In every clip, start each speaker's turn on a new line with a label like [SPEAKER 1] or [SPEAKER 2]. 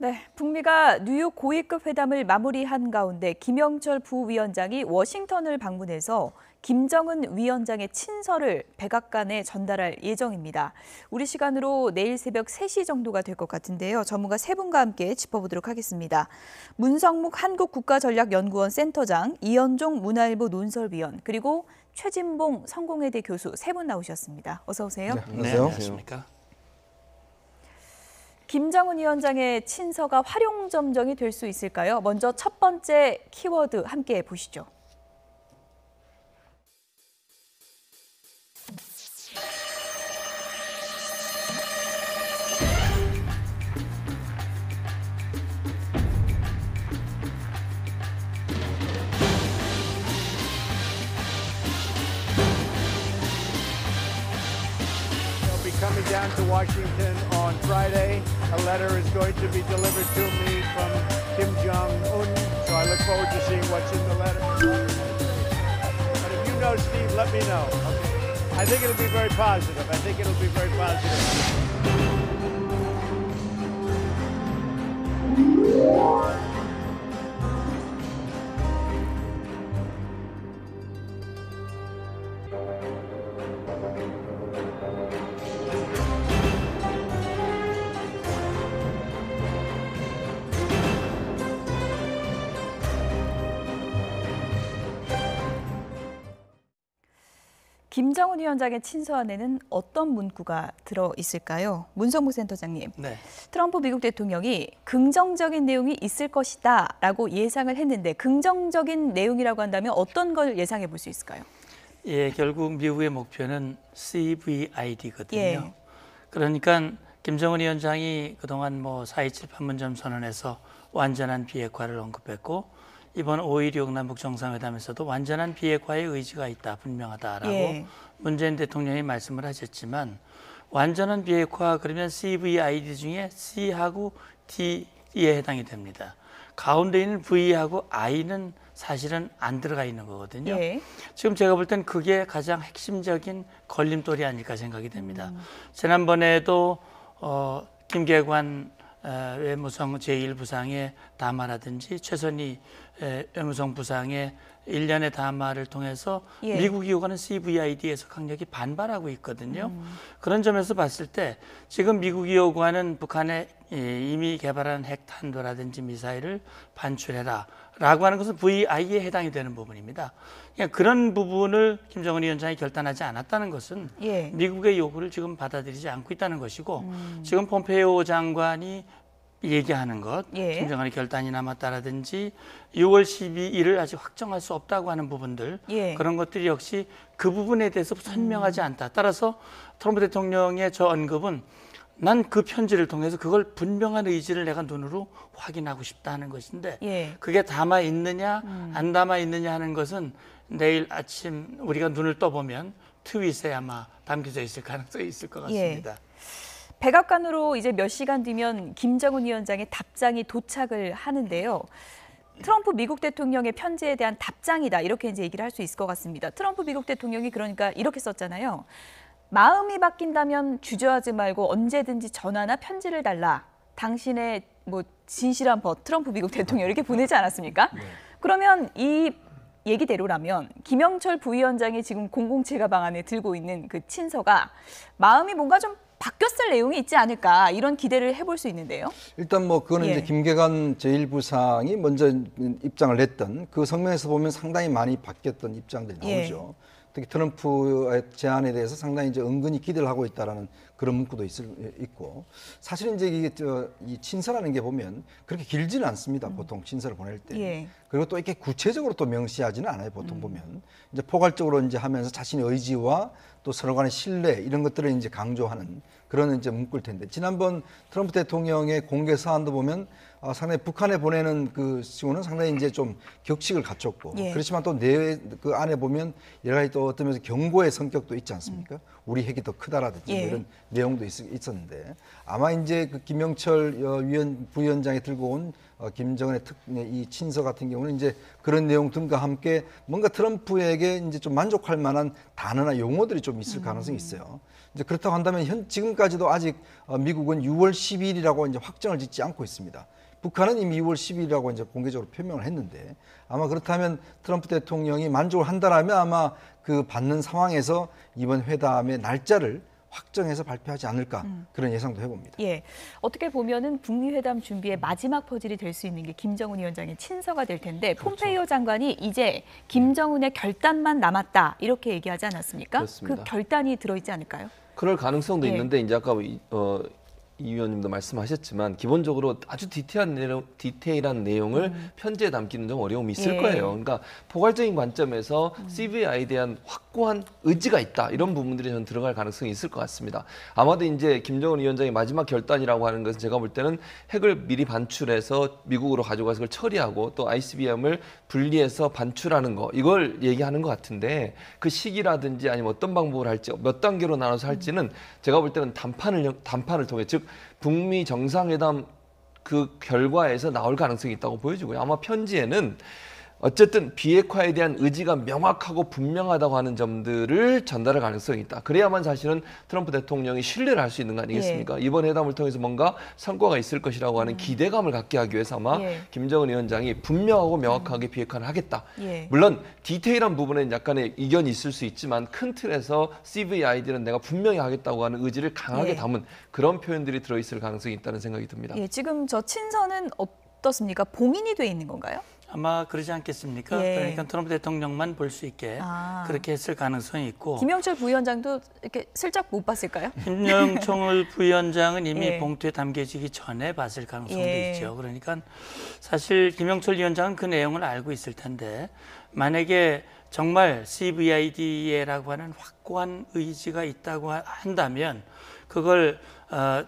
[SPEAKER 1] 네, 북미가 뉴욕 고위급 회담을 마무리한 가운데 김영철 부위원장이 워싱턴을 방문해서 김정은 위원장의 친서를 백악관에 전달할 예정입니다. 우리 시간으로 내일 새벽 3시 정도가 될 것 같은데요. 전문가 세 분과 함께 짚어보도록 하겠습니다. 문성묵 한국국가전략연구원 센터장, 이현종 문화일보 논설위원, 그리고 최진봉 성공회대 교수 세 분 나오셨습니다. 어서 오세요.
[SPEAKER 2] 네, 안녕하십니까.
[SPEAKER 1] 김정은 위원장의 친서가 활용점정이 될 수 있을까요? 먼저 첫 번째 키워드 함께 보시죠.
[SPEAKER 3] Coming down to Washington on Friday. A letter is going to be delivered to me from Kim Jong-un, so I look forward to seeing what's in the letter. But if you know Steve, let me know. Okay. I think it'll be very positive. I think it'll be very positive.
[SPEAKER 1] 김정은 위원장의 친서 안에는 어떤 문구가 들어 있을까요? 문성묵 센터장님,
[SPEAKER 2] 네.
[SPEAKER 1] 트럼프 미국 대통령이 긍정적인 내용이 있을 것이다라고 예상을 했는데 긍정적인 내용이라고 한다면 어떤 걸 예상해 볼 수 있을까요?
[SPEAKER 2] 예, 결국 미국의 목표는 CVID거든요.
[SPEAKER 1] 예.
[SPEAKER 2] 그러니까 김정은 위원장이 그동안 4.27 판문점 선언에서 완전한 비핵화를 언급했고 이번 5.16 남북 정상회담에서도 완전한 비핵화의 의지가 있다, 분명하다라고
[SPEAKER 1] 예.
[SPEAKER 2] 문재인 대통령이 말씀을 하셨지만 완전한 비핵화 그러면 CVID 중에 C하고 D에 해당이 됩니다. 가운데 있는 V하고 I는 사실은 안 들어가 있는 거거든요.
[SPEAKER 1] 예.
[SPEAKER 2] 지금 제가 볼 땐 그게 가장 핵심적인 걸림돌이 아닐까 생각이 됩니다. 지난번에도 김계관 외무성 제1부상의 담화라든지 최선희 외무성 부상의 일련의 담화를 통해서
[SPEAKER 1] 예.
[SPEAKER 2] 미국이 요구하는 CVID에서 강력히 반발하고 있거든요. 그런 점에서 봤을 때 지금 미국이 요구하는 북한의 이미 개발한 핵탄도라든지 미사일을 반출해라 라고 하는 것은 VI에 해당이 되는 부분입니다. 그러니까 그런 부분을 김정은 위원장이 결단하지 않았다는 것은
[SPEAKER 1] 예.
[SPEAKER 2] 미국의 요구를 지금 받아들이지 않고 있다는 것이고 지금 폼페이오 장관이 얘기하는 것,
[SPEAKER 1] 예.
[SPEAKER 2] 김정은의 결단이 남았다라든지 6월 12일을 아직 확정할 수 없다고 하는 부분들
[SPEAKER 1] 예.
[SPEAKER 2] 그런 것들이 역시 그 부분에 대해서 선명하지 않다. 따라서 트럼프 대통령의 저 언급은 난 그 편지를 통해서 그걸 분명한 의지를 내가 눈으로 확인하고 싶다 하는 것인데
[SPEAKER 1] 예.
[SPEAKER 2] 그게 담아 있느냐 안 담아 있느냐 하는 것은 내일 아침 우리가 눈을 떠보면 트윗에 아마 담겨져 있을 가능성이 있을 것 같습니다.
[SPEAKER 1] 예. 백악관으로 이제 몇 시간 뒤면 김정은 위원장의 답장이 도착을 하는데요. 트럼프 미국 대통령의 편지에 대한 답장이다 이렇게 이제 얘기를 할 수 있을 것 같습니다. 트럼프 미국 대통령이 그러니까 이렇게 썼잖아요. 마음이 바뀐다면 주저하지 말고 언제든지 전화나 편지를 달라. 당신의 진실한 벗 트럼프 미국 대통령 이렇게 보내지 않았습니까?
[SPEAKER 2] 네.
[SPEAKER 1] 그러면 이 얘기대로라면 김영철 부위원장이 지금 007 가방 안에 들고 있는 그 친서가 마음이 뭔가 좀 바뀌었을 내용이 있지 않을까 이런 기대를 해볼 수 있는데요.
[SPEAKER 4] 일단 그거는
[SPEAKER 1] 예.
[SPEAKER 4] 이제 김계관 제1부상이 먼저 입장을 냈던 그 성명에서 보면 상당히 많이 바뀌었던 입장들이 나오죠.
[SPEAKER 1] 예.
[SPEAKER 4] 특히 트럼프의 제안에 대해서 상당히 이제 은근히 기대를 하고 있다라는 그런 문구도 있고 사실은 이제 이게 이 친서라는 게 보면 그렇게 길지는 않습니다. 보통 친서를 보낼 때.
[SPEAKER 1] 예.
[SPEAKER 4] 그리고 또 이렇게 구체적으로 또 명시하지는 않아요. 보통 보면 이제 포괄적으로 이제 하면서 자신의 의지와 또 서로 간의 신뢰 이런 것들을 이제 강조하는 그런 이제 문구일 텐데 지난번 트럼프 대통령의 공개 사안도 보면 상당히 북한에 보내는 그 시고는 상당히 이제 좀 격식을 갖췄고
[SPEAKER 1] 예.
[SPEAKER 4] 그렇지만 또 내외 그 안에 보면 여러 가지 또 어떤 면에서 경고의 성격도 있지 않습니까? 우리 핵이 더 크다라든지
[SPEAKER 1] 예.
[SPEAKER 4] 이런 내용도 있었는데 아마 이제 그 김영철 부위원장이 들고 온 김정은의 이 친서 같은 경우는 이제 그런 내용 등과 함께 뭔가 트럼프에게 이제 좀 만족할 만한 단어나 용어들이 좀 있을 가능성이 있어요. 이제 그렇다고 한다면 지금까지 현재까지도 아직 미국은 6월 10일이라고 이제 확정을 짓지 않고 있습니다. 북한은 이미 6월 10일이라고 이제 공개적으로 표명을 했는데 아마 그렇다면 트럼프 대통령이 만족을 한다라면 아마 그 받는 상황에서 이번 회담의 날짜를 확정해서 발표하지 않을까 그런 예상도 해봅니다.
[SPEAKER 1] 예, 어떻게 보면은 북미 회담 준비의 마지막 퍼즐이 될 수 있는 게 김정은 위원장의 친서가 될 텐데 폼페이오 장관이 이제 김정은의 결단만 남았다 이렇게 얘기하지 않았습니까?
[SPEAKER 5] 그렇습니다.
[SPEAKER 1] 그 결단이 들어있지 않을까요?
[SPEAKER 5] 그럴 가능성도
[SPEAKER 1] 예.
[SPEAKER 5] 있는데 이제 아까 이 위원님도 말씀하셨지만 기본적으로 아주 디테일한 내용을 편지에 담기는 좀 어려움이 있을
[SPEAKER 1] 예.
[SPEAKER 5] 거예요. 그러니까 포괄적인 관점에서 CVI에 대한 확고한 의지가 있다. 이런 부분들이 저는 들어갈 가능성이 있을 것 같습니다. 아마도 이제 김정은 위원장의 마지막 결단이라고 하는 것은 제가 볼 때는 핵을 미리 반출해서 미국으로 가져가서 그걸 처리하고 또 ICBM을 분리해서 반출하는 거 이걸 얘기하는 것 같은데 그 시기라든지 아니면 어떤 방법을 할지 몇 단계로 나눠서 할지는 제가 볼 때는 담판을 통해 즉 북미 정상회담 그 결과에서 나올 가능성이 있다고 보여지고요. 아마 편지에는 어쨌든 비핵화에 대한 의지가 명확하고 분명하다고 하는 점들을 전달할 가능성이 있다. 그래야만 사실은 트럼프 대통령이 신뢰를 할 수 있는 거 아니겠습니까?
[SPEAKER 1] 예.
[SPEAKER 5] 이번 회담을 통해서 뭔가 성과가 있을 것이라고 하는 기대감을 갖게 하기 위해서 아마
[SPEAKER 1] 예.
[SPEAKER 5] 김정은 위원장이 분명하고 명확하게 비핵화를 하겠다.
[SPEAKER 1] 예.
[SPEAKER 5] 물론 디테일한 부분에는 약간의 이견이 있을 수 있지만 큰 틀에서 CVID는 내가 분명히 하겠다고 하는 의지를 강하게
[SPEAKER 1] 예.
[SPEAKER 5] 담은 그런 표현들이 들어있을 가능성이 있다는 생각이 듭니다.
[SPEAKER 1] 예, 지금 저 친서는 어떻습니까? 봉인이 돼 있는 건가요?
[SPEAKER 2] 아마 그러지 않겠습니까?
[SPEAKER 1] 예.
[SPEAKER 2] 그러니까 트럼프 대통령만 볼 수 있게 그렇게 했을 가능성이 있고
[SPEAKER 1] 김영철 부위원장도 이렇게 슬쩍 못 봤을까요?
[SPEAKER 2] 김영철 부위원장은 이미
[SPEAKER 1] 예.
[SPEAKER 2] 봉투에 담겨지기 전에 봤을 가능성도
[SPEAKER 1] 예.
[SPEAKER 2] 있죠. 그러니까 사실 김영철 위원장은 그 내용을 알고 있을 텐데 만약에 정말 CVID라고 하는 확고한 의지가 있다고 한다면 그걸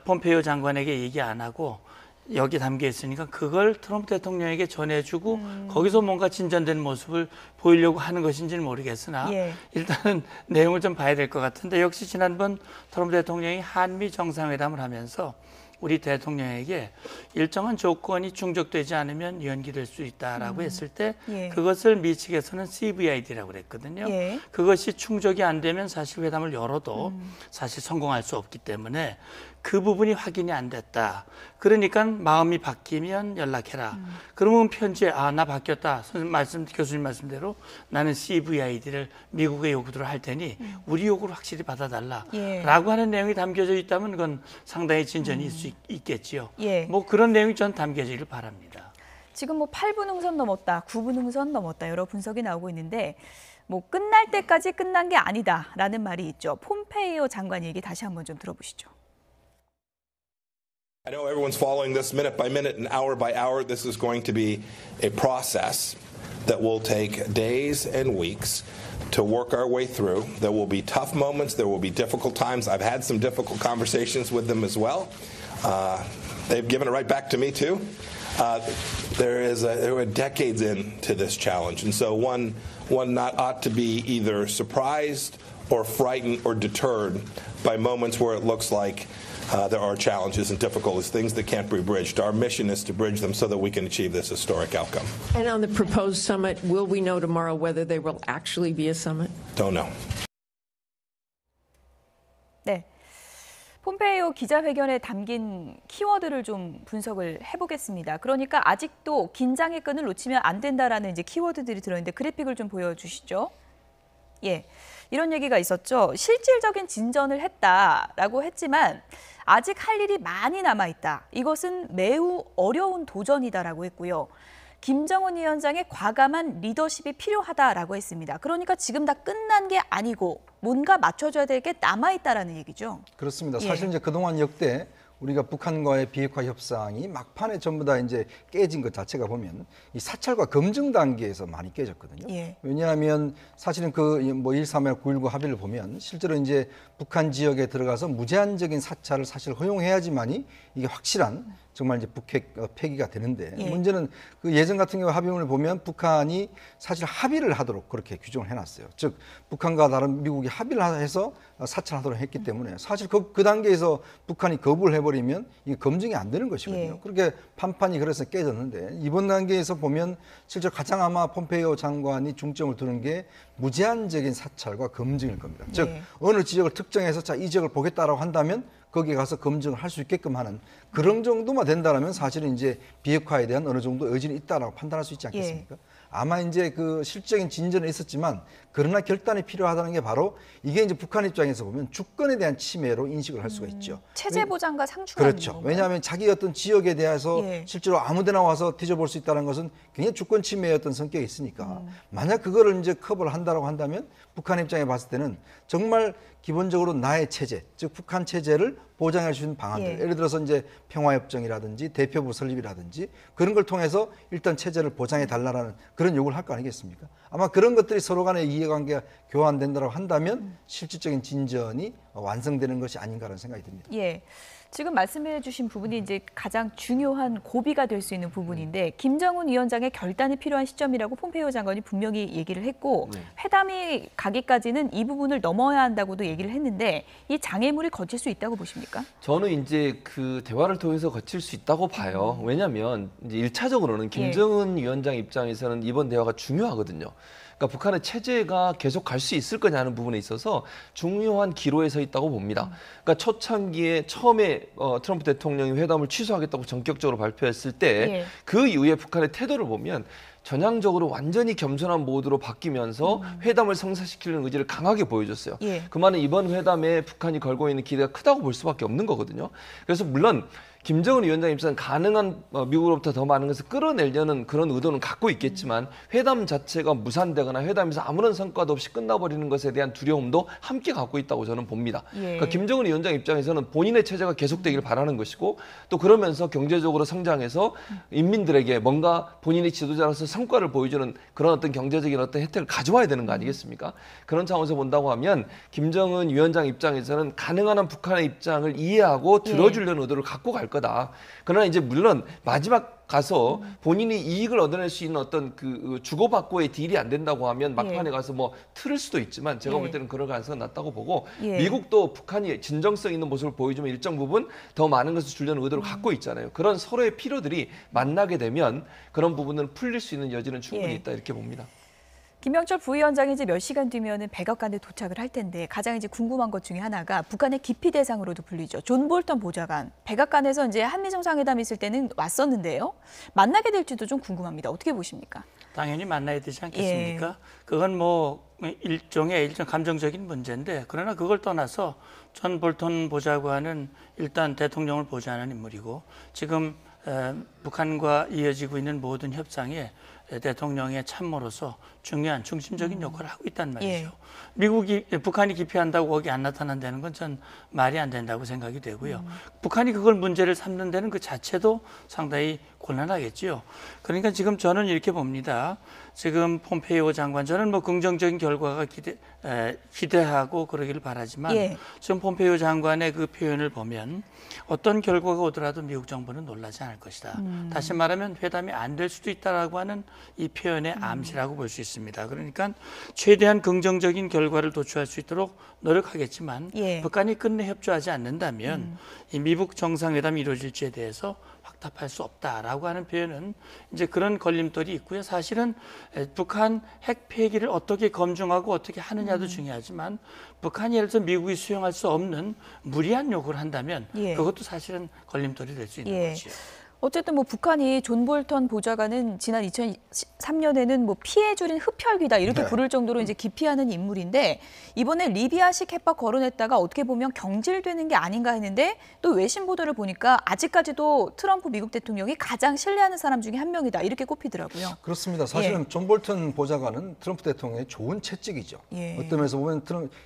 [SPEAKER 2] 폼페이오 장관에게 얘기 안 하고 여기 담겨 있으니까 그걸 트럼프 대통령에게 전해주고 거기서 뭔가 진전된 모습을 보이려고 하는 것인지는 모르겠으나
[SPEAKER 1] 예.
[SPEAKER 2] 일단은 내용을 좀 봐야 될 것 같은데 역시 지난번 트럼프 대통령이 한미 정상회담을 하면서 우리 대통령에게 일정한 조건이 충족되지 않으면 연기될 수 있다라고 했을 때
[SPEAKER 1] 예.
[SPEAKER 2] 그것을 미 측에서는 CVID라고 그랬거든요.
[SPEAKER 1] 예.
[SPEAKER 2] 그것이 충족이 안 되면 사실 회담을 열어도 사실 성공할 수 없기 때문에 그 부분이 확인이 안 됐다. 그러니까 마음이 바뀌면 연락해라. 그러면 편지에 나 바뀌었다. 교수님 말씀대로 나는 CVID를 미국의 요구대로 할 테니 우리 요구를 확실히 받아달라.
[SPEAKER 1] 예.
[SPEAKER 2] 라고 하는 내용이 담겨져 있다면 그건 상당히 진전이 있겠지요.
[SPEAKER 1] 예.
[SPEAKER 2] 뭐 그런 내용이 전 담겨지기를 바랍니다.
[SPEAKER 1] 지금 뭐 8분 흥선 넘었다, 9분 흥선 넘었다 여러 분석이 나오고 있는데 뭐 끝날 때까지 끝난 게 아니다라는 말이 있죠. 폼페이오 장관 얘기 다시 한번 좀 들어보시죠.
[SPEAKER 6] I know everyone's following this minute by minute and hour by hour. This is going to be a process that will take days and weeks to work our way through. There will be tough moments. There will be difficult times. I've had some difficult conversations with them as well. They've given it right back to me, too. There were decades into this challenge. And so one not ought to be either surprised or frightened or deterred by moments where it looks like there are challenges and difficulties, things that can't be bridged. Our mission is to bridge them so that we can achieve this historic outcome.
[SPEAKER 7] And on the proposed summit, will we know tomorrow whether there will actually be a summit?
[SPEAKER 6] Don't know.
[SPEAKER 1] 네. 폼페이오 기자회견에 담긴 키워드를 좀 분석을 해보겠습니다. 그러니까 아직도 긴장의 끈을 놓치면 안 된다라는 이제 키워드들이 들어있는데 그래픽을 좀 보여주시죠. 예, 이런 얘기가 있었죠. 실질적인 진전을 했다라고 했지만 아직 할 일이 많이 남아있다. 이것은 매우 어려운 도전이다라고 했고요. 김정은 위원장의 과감한 리더십이 필요하다라고 했습니다. 그러니까 지금 다 끝난 게 아니고 뭔가 맞춰줘야 될 게 남아있다라는 얘기죠.
[SPEAKER 4] 그렇습니다.
[SPEAKER 1] 예.
[SPEAKER 4] 사실 이제 그동안 역대 우리가 북한과의 비핵화 협상이 막판에 전부 다 이제 깨진 것 자체가 보면 이 사찰과 검증 단계에서 많이 깨졌거든요.
[SPEAKER 1] 예.
[SPEAKER 4] 왜냐하면 사실은 그 뭐 1.3일 9.19 합의를 보면 실제로 이제 북한 지역에 들어가서 무제한적인 사찰을 사실 허용해야지만이 이게 확실한 정말 이제 북핵 폐기가 되는데
[SPEAKER 1] 예.
[SPEAKER 4] 문제는 그 예전 같은 경우 합의문을 보면 북한이 사실 합의를 하도록 그렇게 규정을 해놨어요. 즉 북한과 다른 미국이 합의를 해서 사찰하도록 했기 때문에 사실 그 단계에서 북한이 거부를 해버리면 이게 검증이 안 되는 것이거든요.
[SPEAKER 1] 예.
[SPEAKER 4] 그렇게 판판이 그래서 깨졌는데 이번 단계에서 보면 실제 가장 아마 폼페이오 장관이 중점을 두는 게 무제한적인 사찰과 검증일 겁니다. 즉
[SPEAKER 1] 예.
[SPEAKER 4] 어느 지역을 특정해서 자, 이 지역을 보겠다라고 한다면 거기에 가서 검증을 할 수 있게끔 하는 그런 정도만 된다면 사실은 이제 비핵화에 대한 어느 정도 의지는 있다라고 판단할 수 있지 않겠습니까? 아마 이제 그 실질적인 진전은 있었지만 그러나 결단이 필요하다는 게 바로 이게 이제 북한 입장에서 보면 주권에 대한 침해로 인식을 할 수가 있죠.
[SPEAKER 1] 체제 보장과 상충하는
[SPEAKER 4] 그렇죠.
[SPEAKER 1] 건가요?
[SPEAKER 4] 왜냐하면 자기 어떤 지역에 대해서
[SPEAKER 1] 예.
[SPEAKER 4] 실제로 아무데나 와서 뒤져볼 수 있다는 것은 굉장히 주권 침해의 어떤 성격이 있으니까 만약 그거를 이제 커버를 한다고 한다면 북한 입장에 봤을 때는 정말 기본적으로 나의 체제, 즉 북한 체제를 보장할 수 있는 방안들,
[SPEAKER 1] 예.
[SPEAKER 4] 예를 들어서 이제 평화협정이라든지 대표부 설립이라든지 그런 걸 통해서 일단 체제를 보장해 달라라는 그런 요구를 할 거 아니겠습니까? 아마 그런 것들이 서로 간의 이해관계가 교환된다고 한다면 실질적인 진전이 완성되는 것이 아닌가라는 생각이 듭니다.
[SPEAKER 1] 예. 지금 말씀해 주신 부분이 이제 가장 중요한 고비가 될 수 있는 부분인데 김정은 위원장의 결단이 필요한 시점이라고 폼페이오 장관이 분명히 얘기를 했고 회담이 가기까지는 이 부분을 넘어야 한다고도 얘기를 했는데 이 장애물이 거칠 수 있다고 보십니까?
[SPEAKER 5] 저는 이제 그 대화를 통해서 거칠 수 있다고 봐요. 왜냐하면 이제 1차적으로는 김정은 위원장 입장에서는 이번 대화가 중요하거든요. 그러니까 북한의 체제가 계속 갈 수 있을 거냐는 부분에 있어서 중요한 기로에 서 있다고 봅니다. 그러니까 초창기에 처음에 트럼프 대통령이 회담을 취소하겠다고 전격적으로 발표했을 때 그 이후에 북한의 태도를 보면 전향적으로 완전히 겸손한 모드로 바뀌면서 회담을 성사시키려는 의지를 강하게 보여줬어요. 그 말은 이번 회담에 북한이 걸고 있는 기대가 크다고 볼 수밖에 없는 거거든요. 그래서 물론 김정은 위원장 입장은 가능한 미국으로부터 더 많은 것을 끌어내려는 그런 의도는 갖고 있겠지만 회담 자체가 무산되거나 회담에서 아무런 성과도 없이 끝나버리는 것에 대한 두려움도 함께 갖고 있다고 저는 봅니다. 그러니까 김정은 위원장 입장에서는 본인의 체제가 계속되기를 바라는 것이고 또 그러면서 경제적으로 성장해서 인민들에게 뭔가 본인의 지도자로서 성과를 보여주는 그런 어떤 경제적인 어떤 혜택을 가져와야 되는 거 아니겠습니까? 그런 차원에서 본다고 하면 김정은 위원장 입장에서는 가능한 한 북한의 입장을 이해하고 들어주려는 의도를 갖고 갈 거다. 그러나 이제 물론 마지막 가서 본인이 이익을 얻어낼 수 있는 어떤 그 주고받고의 딜이 안 된다고 하면 막판에 가서 뭐 틀을 수도 있지만 제가 볼 때는 그럴 가능성은 낮다고 보고 미국도 북한이 진정성 있는 모습을 보여주면 일정 부분 더 많은 것을 주려는 의도를 갖고 있잖아요. 그런 서로의 필요들이 만나게 되면 그런 부분은 풀릴 수 있는 여지는 충분히 있다 이렇게 봅니다.
[SPEAKER 1] 김영철 부위원장이 이제 몇 시간 뒤면은 백악관에 도착을 할 텐데 가장 이제 궁금한 것 중에 하나가 북한의 기피 대상으로도 불리죠. 존 볼턴 보좌관. 백악관에서 이제 한미 정상회담 있을 때는 왔었는데요. 만나게 될지도 좀 궁금합니다. 어떻게 보십니까?
[SPEAKER 2] 당연히 만나야 되지 않겠습니까? 그건 뭐 일종의 감정적인 문제인데 그러나 그걸 떠나서 존 볼턴 보좌관은 일단 대통령을 보좌하는 인물이고 지금 북한과 이어지고 있는 모든 협상에 대통령의 참모로서 중요한 중심적인 역할을 하고 있단 말이죠. 북한이 기피한다고 거기 안 나타난다는 건 전 말이 안 된다고 생각이 되고요. 북한이 그걸 문제를 삼는 데는 그 자체도 상당히 곤란하겠지요. 그러니까 지금 저는 이렇게 봅니다. 지금 폼페이오 장관, 저는 뭐 긍정적인 결과가 기대하고 그러기를 바라지만 지금 폼페이오 장관의 그 표현을 보면 어떤 결과가 오더라도 미국 정부는 놀라지 않을 것이다. 다시 말하면 회담이 안 될 수도 있다라고 하는 이 표현의 암시라고 볼 수 있습니다. 그러니까 최대한 긍정적인 결과를 도출할 수 있도록 노력하겠지만 북한이 끝내 협조하지 않는다면 이 미국 정상회담이 이루어질지에 대해서 확답할 수 없다라고 하는 표현은 이제 그런 걸림돌이 있고요. 사실은 북한 핵 폐기를 어떻게 검증하고 어떻게 하느냐도 중요하지만 북한이 예를 들어 미국이 수용할 수 없는 무리한 요구를 한다면 그것도 사실은 걸림돌이 될 수 있는 거죠.
[SPEAKER 1] 어쨌든 뭐 북한이 존 볼턴 보좌관은 지난 2003년에는 뭐 피해 줄인 흡혈귀다 이렇게 부를 정도로 이제 기피하는 인물인데 이번에 리비아식 핵박 거론했다가 어떻게 보면 경질되는 게 아닌가 했는데 또 외신 보도를 보니까 아직까지도 트럼프 미국 대통령이 가장 신뢰하는 사람 중에 한 명이다 이렇게 꼽히더라고요.
[SPEAKER 4] 그렇습니다. 사실은 존 볼턴 보좌관은 트럼프 대통령의 좋은 채찍이죠. 어떤 면에서 보면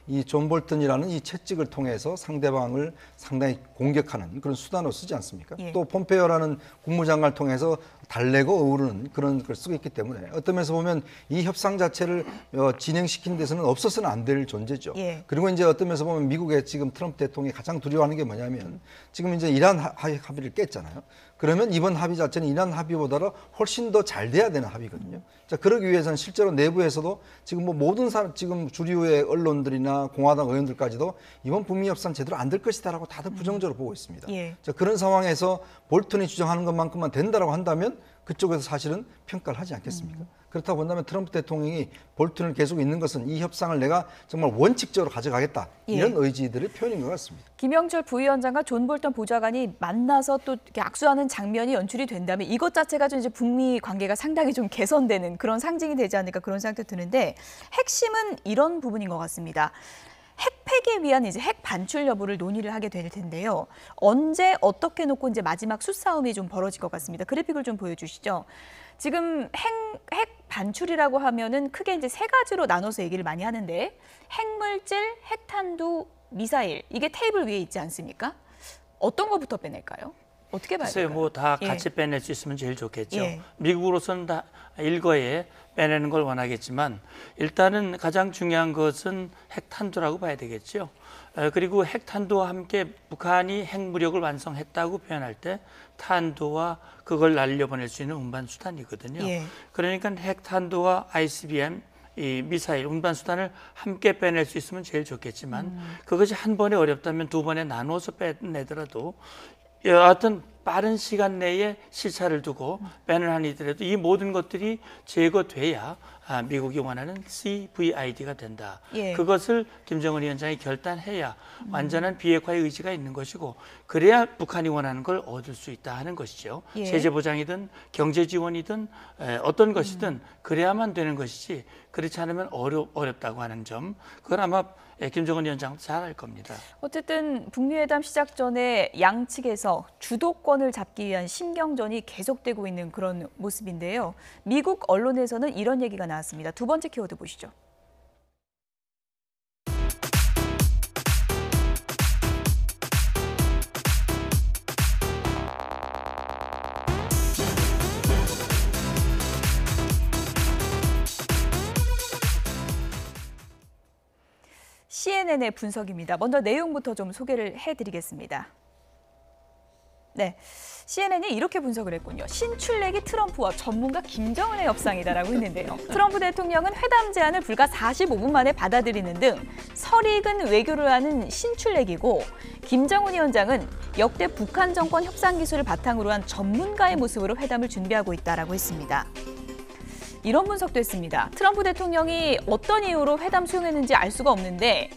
[SPEAKER 4] 이 존 볼턴이라는 이 채찍을 통해서 상대방을 상당히 공격하는 그런 수단으로 쓰지 않습니까? 또 폼페이오라는 국무장관을 통해서 달래고 어우르는 그런 걸 쓰고 있기 때문에 어떤 면에서 보면 이 협상 자체를 진행시키는 데서는 없어서는 안 될 존재죠. 그리고 이제 어떤 면에서 보면 미국의 지금 트럼프 대통령이 가장 두려워하는 게 뭐냐면 지금 이제 이란 합의를 깼잖아요. 그러면 이번 합의 자체는 이란 합의보다 훨씬 더 잘 돼야 되는 합의거든요. 자, 그러기 위해서는 실제로 내부에서도 지금 뭐 모든 지금 주류의 언론들이나 공화당 의원들까지도 이번 북미 협상 제대로 안 될 것이다라고 다들 부정적으로 보고 있습니다. 자, 그런 상황에서 볼턴이 주장하는 것만큼만 된다라고 한다면 그쪽에서 사실은 평가를 하지 않겠습니까? 그렇다고 본다면 트럼프 대통령이 볼튼을 계속 있는 것은 이 협상을 내가 정말 원칙적으로 가져가겠다. 이런 의지들의 표현인 것 같습니다.
[SPEAKER 1] 김영철 부위원장과 존 볼턴 보좌관이 만나서 또 이렇게 악수하는 장면이 연출이 된다면 이것 자체가 좀 이제 북미 관계가 상당히 좀 개선되는 그런 상징이 되지 않을까 그런 생각도 드는데 핵심은 이런 부분인 것 같습니다. 핵 폐기에 위한 이제 핵 반출 여부를 논의를 하게 될 텐데요. 언제 어떻게 놓고 이제 마지막 수싸움이 좀 벌어질 것 같습니다. 그래픽을 좀 보여주시죠. 지금 핵 반출이라고 하면은 크게 이제 세 가지로 나눠서 얘기를 많이 하는데 핵물질, 핵탄두, 미사일 이게 테이블 위에 있지 않습니까? 어떤 것부터 빼낼까요? 어떻게 봐야 될까요?
[SPEAKER 2] 뭐 다 같이 빼낼 수 있으면 제일 좋겠죠.
[SPEAKER 1] 예.
[SPEAKER 2] 미국으로서는 다 일거에 빼내는 걸 원하겠지만 일단은 가장 중요한 것은 핵탄두라고 봐야 되겠죠. 그리고 핵탄두와 함께 북한이 핵무력을 완성했다고 표현할 때 탄두와 그걸 날려보낼 수 있는 운반 수단이거든요.
[SPEAKER 1] 예.
[SPEAKER 2] 그러니까 핵탄두와 ICBM 이 미사일 운반 수단을 함께 빼낼 수 있으면 제일 좋겠지만 그것이 한 번에 어렵다면 두 번에 나눠서 빼내더라도 여하튼 빠른 시간 내에 시차를 두고 빼는 한이 있더라도 이 모든 것들이 제거돼야 미국이 원하는 CVID가 된다.
[SPEAKER 1] 예.
[SPEAKER 2] 그것을 김정은 위원장이 결단해야 완전한 비핵화의 의지가 있는 것이고 그래야 북한이 원하는 걸 얻을 수 있다 하는 것이죠.
[SPEAKER 1] 예.
[SPEAKER 2] 세제 보장이든 경제 지원이든 어떤 것이든 그래야만 되는 것이지 그렇지 않으면 어렵다고 하는 점 그건 아마 김정은 위원장도 잘 알 겁니다.
[SPEAKER 1] 어쨌든 북미회담 시작 전에 양측에서 주도권을 잡기 위한 신경전이 계속되고 있는 그런 모습인데요. 미국 언론에서는 이런 얘기가 나왔습니다. 두 번째 키워드 보시죠. CNN의 분석입니다. 먼저 내용부터 좀 소개를 해드리겠습니다. 네, CNN이 이렇게 분석을 했군요. 신출내기 트럼프와 전문가 김정은의 협상이다라고 했는데요. 트럼프 대통령은 회담 제안을 불과 45분 만에 받아들이는 등 설익은 외교를 하는 신출내기고 김정은 위원장은 역대 북한 정권 협상 기술을 바탕으로 한 전문가의 모습으로 회담을 준비하고 있다라고 했습니다. 이런 분석도 했습니다. 트럼프 대통령이 어떤 이유로 회담 수용했는지 알 수가 없는데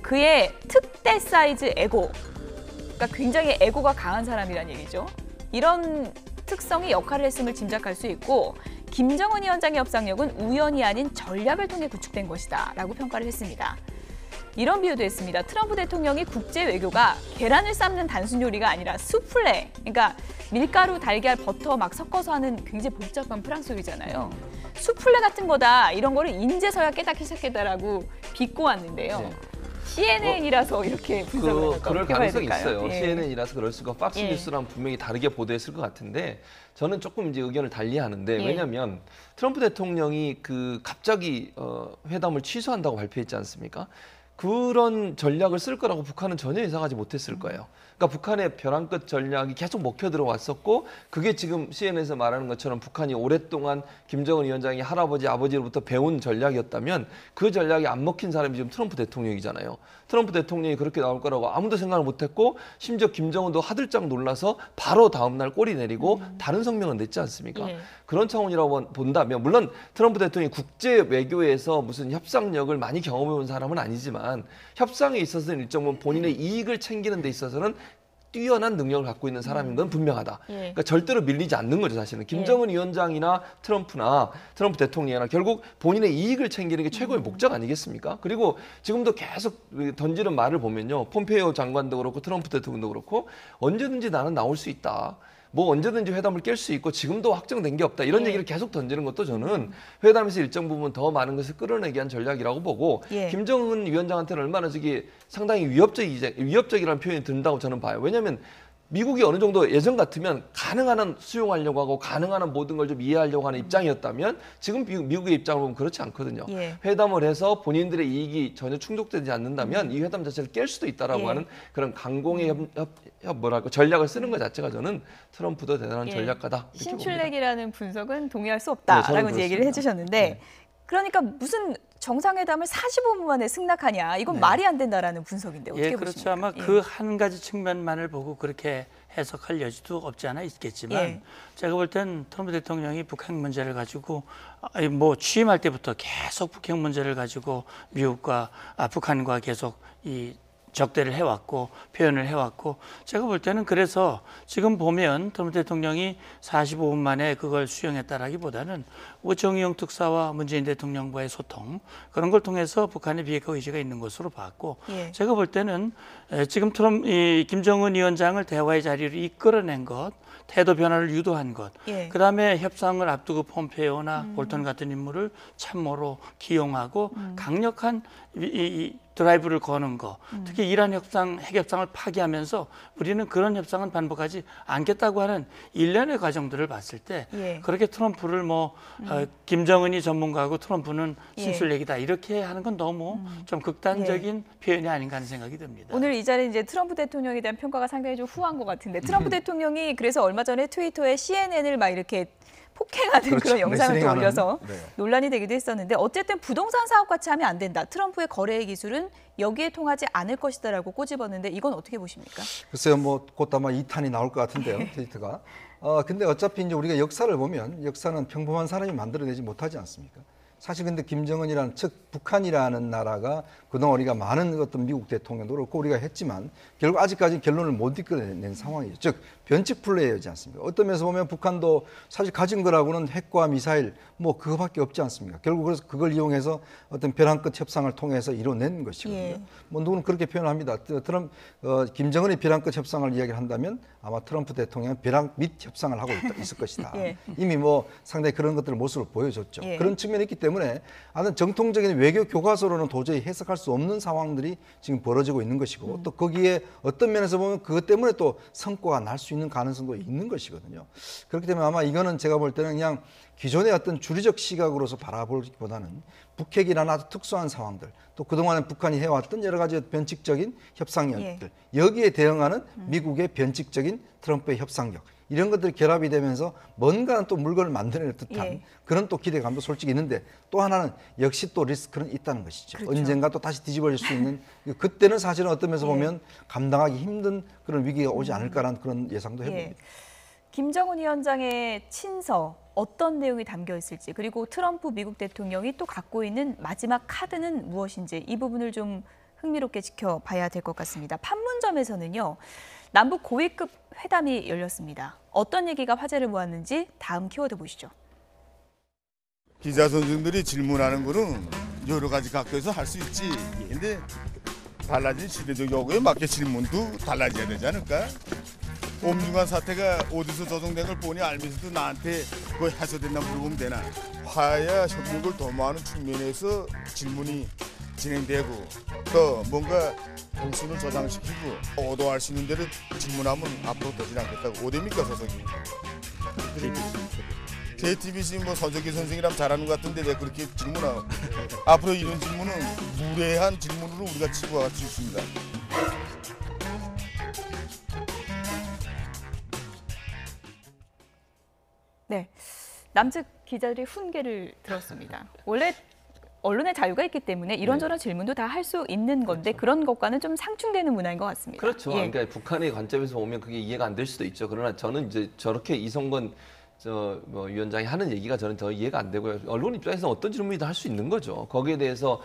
[SPEAKER 1] 그의 특대 사이즈 에고, 그러니까 굉장히 에고가 강한 사람이란 얘기죠. 이런 특성이 역할을 했음을 짐작할 수 있고 김정은 위원장의 협상력은 우연이 아닌 전략을 통해 구축된 것이다 라고 평가를 했습니다. 이런 비유도 했습니다. 트럼프 대통령이 국제 외교가 계란을 삶는 단순 요리가 아니라 수플레, 그러니까 밀가루, 달걀, 버터 막 섞어서 하는 굉장히 복잡한 프랑스 요리잖아요. 수플레 같은 거다. 이런 거를 인제서야 깨닫기 시작했다라고 비꼬았는데요.
[SPEAKER 5] 네.
[SPEAKER 1] CNN이라서 이렇게 분석을 할까?
[SPEAKER 5] 그럴 가능성이 있어요.
[SPEAKER 1] 예.
[SPEAKER 5] CNN이라서 그럴 수가 박스
[SPEAKER 1] 예.
[SPEAKER 5] 뉴스랑 분명히 다르게 보도했을 것 같은데 저는 조금 이제 의견을 달리하는데
[SPEAKER 1] 예.
[SPEAKER 5] 왜냐하면 트럼프 대통령이 갑자기 회담을 취소한다고 발표했지 않습니까? 그런 전략을 쓸 거라고 북한은 전혀 예상하지 못했을 거예요. 그러니까 북한의 벼랑 끝 전략이 계속 먹혀 들어왔었고 그게 지금 CNN에서 말하는 것처럼 북한이 오랫동안 김정은 위원장이 할아버지, 아버지로부터 배운 전략이었다면 그 전략이 안 먹힌 사람이 지금 트럼프 대통령이잖아요. 트럼프 대통령이 그렇게 나올 거라고 아무도 생각을 못했고 심지어 김정은도 하들짝 놀라서 바로 다음 날 꼬리 내리고 다른 성명을 냈지 않습니까?
[SPEAKER 1] 예.
[SPEAKER 5] 그런 차원이라고 본다면 물론 트럼프 대통령이 국제 외교에서 무슨 협상력을 많이 경험해본 사람은 아니지만 협상에 있어서는 일정 부분 본인의 이익을 챙기는 데 있어서는 뛰어난 능력을 갖고 있는 사람인 건 분명하다.
[SPEAKER 1] 예.
[SPEAKER 5] 그러니까 절대로 밀리지 않는 거죠, 사실은. 김정은 위원장이나 트럼프 대통령이나 결국 본인의 이익을 챙기는 게 최고의 목적 아니겠습니까? 그리고 지금도 계속 던지는 말을 보면요. 폼페이오 장관도 그렇고 트럼프 대통령도 그렇고 언제든지 나는 나올 수 있다. 뭐 언제든지 회담을 깰 수 있고 지금도 확정된 게 없다. 이런
[SPEAKER 1] 예.
[SPEAKER 5] 얘기를 계속 던지는 것도 저는 회담에서 일정 부분 더 많은 것을 끌어내기 위한 전략이라고 보고
[SPEAKER 1] 예.
[SPEAKER 5] 김정은 위원장한테는 얼마나 저기 상당히 위협적이라는 표현이 든다고 저는 봐요. 왜냐하면 미국이 어느 정도 예전 같으면 가능한 한 수용하려고 하고 가능한 한 모든 걸 좀 이해하려고 하는 입장이었다면 지금 미국의 입장을 보면 그렇지 않거든요.
[SPEAKER 1] 예.
[SPEAKER 5] 회담을 해서 본인들의 이익이 전혀 충족되지 않는다면 이 회담 자체를 깰 수도 있다라고
[SPEAKER 1] 예.
[SPEAKER 5] 하는 그런 강공의 전략을 쓰는 것 자체가 저는 트럼프도 대단한
[SPEAKER 1] 예.
[SPEAKER 5] 전략가다. 이렇게 봅니다.
[SPEAKER 1] 신출내기라는 분석은 동의할 수
[SPEAKER 5] 네,
[SPEAKER 1] 없다라고
[SPEAKER 5] 저는
[SPEAKER 1] 이제 얘기를
[SPEAKER 5] 그렇습니다.
[SPEAKER 1] 해주셨는데
[SPEAKER 5] 네.
[SPEAKER 1] 그러니까 무슨 정상회담을 45분 만에 승낙하냐 이건 말이 안 된다라는 분석인데 어떻게
[SPEAKER 2] 예,
[SPEAKER 1] 보십니까?
[SPEAKER 2] 그렇죠. 아마 그 한 가지 측면만을 보고 그렇게 해석할 여지도 없지 않아 있겠지만
[SPEAKER 1] 예.
[SPEAKER 2] 제가 볼 땐 트럼프 대통령이 북핵 문제를 가지고 뭐 취임할 때부터 계속 북핵 문제를 가지고 미국과 북한과 계속 이 적대를 해왔고 표현을 해왔고 제가 볼 때는 그래서 지금 보면 트럼프 대통령이 45분 만에 그걸 수용했다라기보다는 정의용 특사와 문재인 대통령과의 소통 그런 걸 통해서 북한의 비핵화 의지가 있는 것으로 봤고
[SPEAKER 1] 예.
[SPEAKER 2] 제가 볼 때는 지금 김정은 위원장을 대화의 자리로 이끌어낸 것 태도 변화를 유도한 것,
[SPEAKER 1] 예.
[SPEAKER 2] 그다음에 협상을 앞두고 폼페이오나 볼턴 같은 인물을 참모로 기용하고 강력한 이 드라이브를 거는 거, 특히 이란 핵 협상을 파기하면서 우리는 그런 협상은 반복하지 않겠다고 하는 일련의 과정들을 봤을 때
[SPEAKER 1] 예.
[SPEAKER 2] 그렇게 트럼프를 김정은이 전문가고 트럼프는
[SPEAKER 1] 예.
[SPEAKER 2] 신술래기다 이렇게 하는 건 너무 좀 극단적인 표현이 아닌가 하는 생각이 듭니다.
[SPEAKER 1] 오늘 이 자리에 이제 트럼프 대통령에 대한 평가가 상당히 좀 후한 것 같은데 트럼프 대통령이 그래서 얼마 전에 트위터에 CNN을 막 이렇게 폭행하는
[SPEAKER 4] 그렇죠.
[SPEAKER 1] 그런 영상을 또
[SPEAKER 4] 레슬링하는.
[SPEAKER 1] 올려서
[SPEAKER 4] 네.
[SPEAKER 1] 논란이 되기도 했었는데 어쨌든 부동산 사업 같이 하면 안 된다. 트럼프의 거래의 기술은 여기에 통하지 않을 것이다라고 꼬집었는데 이건 어떻게 보십니까?
[SPEAKER 4] 글쎄요, 뭐 곧 아마 2탄이 나올 것 같은데요, 트위터가. 근데 어차피 이제 우리가 역사를 보면 역사는 평범한 사람이 만들어내지 못하지 않습니까? 사실 근데 김정은이라는 즉 북한이라는 나라가 그동안 우리가 많은 어떤 미국 대통령도 그렇고 우리가 했지만 결국 아직까지 결론을 못 이끌어낸 상황이죠. 즉 변칙 플레이어지 않습니까? 어떤 면에서 보면 북한도 사실 가진 거라고는 핵과 미사일 뭐 그거밖에 없지 않습니까? 결국 그래서 그걸 이용해서 어떤 벼랑 끝 협상을 통해서 이뤄낸 것이거든요.
[SPEAKER 1] 예.
[SPEAKER 4] 뭐 누구는 그렇게 표현합니다. 김정은이 벼랑 끝 협상을 이야기를 한다면 아마 트럼프 대통령은 벼랑 밑 협상을 하고 있을 것이다.
[SPEAKER 1] 예.
[SPEAKER 4] 이미 뭐 상당히 그런 것들을 모습을 보여줬죠.
[SPEAKER 1] 예.
[SPEAKER 4] 그런 측면이 있기 때문에 정통적인 외교 교과서로는 도저히 해석할 수 없는 상황들이 지금 벌어지고 있는 것이고 또 거기에 어떤 면에서 보면 그것 때문에 또 성과가 날 수 있는 가능성도 있는 것이거든요. 그렇기 때문에 아마 이거는 제가 볼 때는 그냥 기존의 어떤 주류적 시각으로서 바라보기보다는 북핵이라는 아주 특수한 상황들 또 그동안에 북한이 해왔던 여러 가지 변칙적인 협상력들 여기에 대응하는 미국의 변칙적인 트럼프의 협상력 이런 것들이 결합이 되면서 뭔가 또 물건을 만들어낼 듯한
[SPEAKER 1] 예.
[SPEAKER 4] 그런 또 기대감도 솔직히 있는데 또 하나는 역시 또 리스크는 있다는 것이죠.
[SPEAKER 1] 그렇죠.
[SPEAKER 4] 언젠가 또 다시 뒤집어질 수 있는 그때는 사실은 어떤 면에서
[SPEAKER 1] 예.
[SPEAKER 4] 보면 감당하기 힘든 그런 위기가 오지 않을까라는 그런 예상도 해봅니다.
[SPEAKER 1] 예. 김정은 위원장의 친서 어떤 내용이 담겨 있을지 그리고 트럼프 미국 대통령이 또 갖고 있는 마지막 카드는 무엇인지 이 부분을 좀 흥미롭게 지켜봐야 될 것 같습니다. 판문점에서는요. 남북 고위급 회담이 열렸습니다. 어떤 얘기가 화제를 모았는지 다음 키워드 보시죠.
[SPEAKER 8] 기자 선생들이 질문하는 거는 여러 가지 각도에서 할 수 있지. 근데 달라진 시대적 요구에 맞게 질문도 달라져야 되지 않을까? 옴중한 사태가 어디서 조성된 걸 보니 알면서도 나한테 그거 해소된다 물어보면 되나? 화해와 협력을 도모하는 측면에서 질문이 진행되고 또 뭔가 공신을 저장시키고 오도할 수 있는 데를 질문하면 앞으로 되지 않겠다고. 어디입니까 소속이? JTBC 뭐 선석기 선생이랑 잘하는 것 같은데 내가 그렇게 질문하고 앞으로 이런 질문은 무례한 질문으로 우리가 치고 갈 수 있습니다.
[SPEAKER 1] 네, 남측 기자들이 훈계를 들었습니다. 원래 언론의 자유가 있기 때문에 이런저런 질문도 다 할 수 있는 건데 그런 것과는 좀 상충되는 문화인 것 같습니다.
[SPEAKER 5] 그렇죠.
[SPEAKER 1] 예.
[SPEAKER 5] 그러니까 북한의 관점에서 보면 그게 이해가 안 될 수도 있죠. 그러나 저는 이제 저렇게 이성건 위원장이 하는 얘기가 저는 더 이해가 안 되고요. 언론 입장에서 어떤 질문이든 할 수 있는 거죠. 거기에 대해서